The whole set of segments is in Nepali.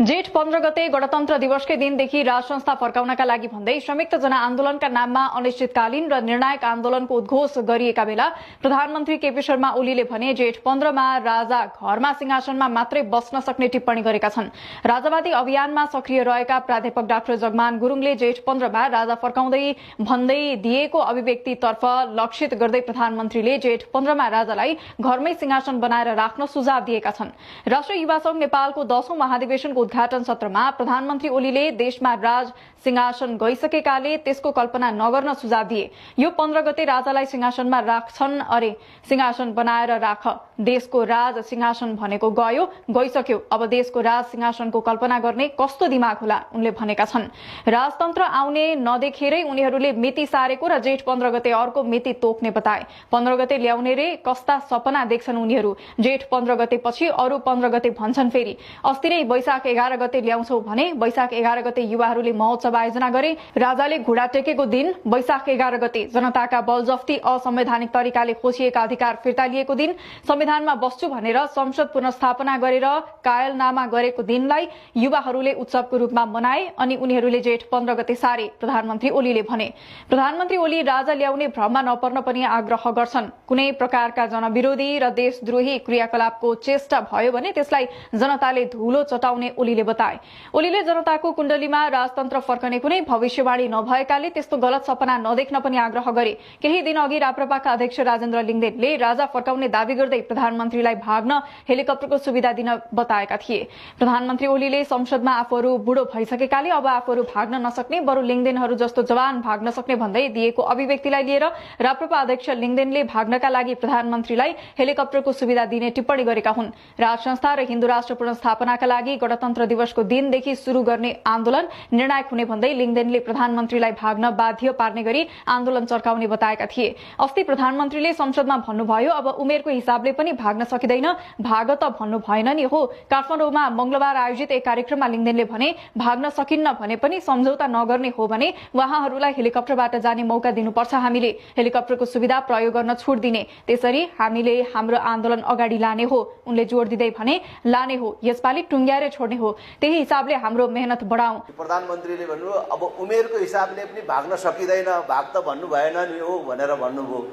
जेठ 15 गते गणतन्त्र दिवसकै दिनदेखि राज संस्था फर्काउनका लागि भन्दै संयुक्त जनआन्दोलनका नाममा अनिश्चितकालीन र निर्णायक आन्दोलनको उद्घोष गरिएका बेला प्रधानमन्त्री केपी शर्मा ओलीले भने जेठ 15 मा राजा घरमा सिंहासनमा मात्रै बस्न सक्ने टिप्पणी गरेका छन्। राजावादी अभियानमा सक्रिय रहेका प्राध्यापक डाक्टर जगमान गुरुङले जेठ 15 मा राजा फर्काउँदै भन्दै दिएको अभिव्यक्तितर्फ लक्षित गर्दै प्रधानमन्त्रीले जेठ 15 मा राजालाई घरमै सिंहासन बनाएर राख्न सुझाव दिएका छन्। राष्ट्रिय युवा संघ नेपालको 10औं महाधिवेशनको उद्घाटन सत्रमा प्रधानमन्त्री ओलीले देशमा राज सिंहासन गइसकेकाले त्यसको कल्पना नगर्न सुझाव दिए। यो 15 गते राजालाई सिंहासनमा राख्छन्, अरे सिंहासन बनाएर राख, देशको राज सिंहासन भनेको गयो गइसक्यो, अब देशको राज सिंहासनको कल्पना गर्ने कस्तो दिमाग होला, उनले भनेका छन्। राजतन्त्र आउने नदेखेरै उनीहरूले मिति सारेको र जेठ 15 गते अर्को मिति तोक्ने बताए। 15 गते ल्याउने रे कस्ता सपना देख्छन् उनीहरू। जेठ 15 गते पछि अरू 15 गते भन्छन् फेरि। अस्ति नै वैशाख 11 गते ल्याउँछौ भने वैशाख 11 गते युवाहरूले महोत्सव आयोजना गरे। राजाले घुँडा टेकेको दिन वैशाख 11 गते, जनताका बलजफ्ती असंवैधानिक तरिकाले खोसिएका अधिकार फिर्ता लिएको दिन, संविधानमा बस्छु भनेर संसद पुनर्स्थापना गरेर कायलनामा गरेको दिनलाई युवाहरूले उत्सवको रूपमा मनाए अनि उनीहरूले जेठ 15 गते सारे, प्रधानमन्त्री ओलीले भने। प्रधानमन्त्री ओली राजा ल्याउने भ्रममा नपर्न पनि आग्रह गर्छन्। कुनै प्रकारका जनविरोधी र देशद्रोही क्रियाकलापको चेष्टा भयो भने त्यसलाई जनताले धुलो चटाउने ओलीले बताए। ओलीले जनताको कुण्डलीमा राजतन्त्र फर्कने कुनै भविष्यवाणी नभएकाले त्यस्तो गलत सपना नदेख्न पनि आग्रह गरे। केही दिन अघि राप्रपाका अध्यक्ष राजेन्द्र लिङदेनले राजा फर्काउने दावी गर्दै प्रधानमन्त्रीलाई भाग्न हेलिकप्टरको सुविधा दिन बताएका थिए। प्रधानमन्त्री ओलीले संसदमा आफूहरू बुढो भइसकेकाले अब आफूहरू भाग्न नसक्ने, बरु लिङदेनहरू जस्तो जवान भाग्न सक्ने भन्दै दिएको अभिव्यक्तिलाई लिएर राप्रपा अध्यक्ष लिङदेनले भाग्नका लागि प्रधानमन्त्रीलाई हेलिकप्टरको सुविधा दिने टिप्पणी गरेका हुन्। राज संस्था र हिन्दू राष्ट्र पुनर्स्थापनाका लागि गणतन्त्र दिवसको दिनदेखि शुरू गर्ने आन्दोलन निर्णायक हुने भन्दै लिङदेनले प्रधानमन्त्रीलाई भाग्न बाध्य पार्ने गरी आन्दोलन चर्काउने बताएका थिए। अस्ति प्रधानमन्त्रीले संसदमा भन्नुभयो, अब उमेरको हिसाबले पनि भाग्न सकिँदैन, भाग त भन्नु भएन नि हो। काठमाडौँमा मंगलबार आयोजित एक कार्यक्रममा लिङदेनले भने भाग्न सकिन्न भने पनि सम्झौता नगर्ने हो भने उहाँहरूलाई हेलिकप्टरबाट जाने मौका दिनुपर्छ, हामीले हेलिकप्टरको सुविधा प्रयोग गर्न छुट दिने, त्यसरी हामीले हाम्रो आन्दोलन अगाडि लाने हो, उनले जोड दिँदै भने। लाने हो, यसपालि टुङ्ग्याएर छोड्ने हो, त्यही हिसाबले हाम्रो मेहनत बढाउँ। प्रधानमन्त्रीले भन्नु अब उमेरको हिसाबले पनि भाग्न सकिँदैन, भाग त भन्नु भएन नि हो भनेर भन्नुभयो।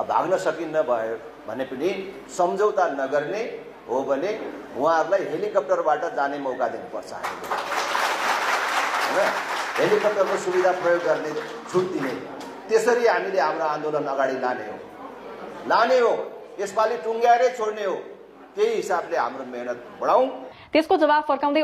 अब भाग्न सकिन्न भयो भने पनि सम्झौता नगर्ने हो भने उहाँहरूलाई हेलिकप्टरबाट जाने मौका दिनुपर्छ, हैन, हेलिकप्टरको सुविधा प्रयोग गर्ने छुट दिने, त्यसरी हामीले हाम्रो आन्दोलन अगाडि लाने हो, यसपालि टुङ्ग्याएरै छोड्ने हो, त्यही हिसाबले हाम्रो मेहनत बढाउँ। त्यसको जवाफ फर्काउँदै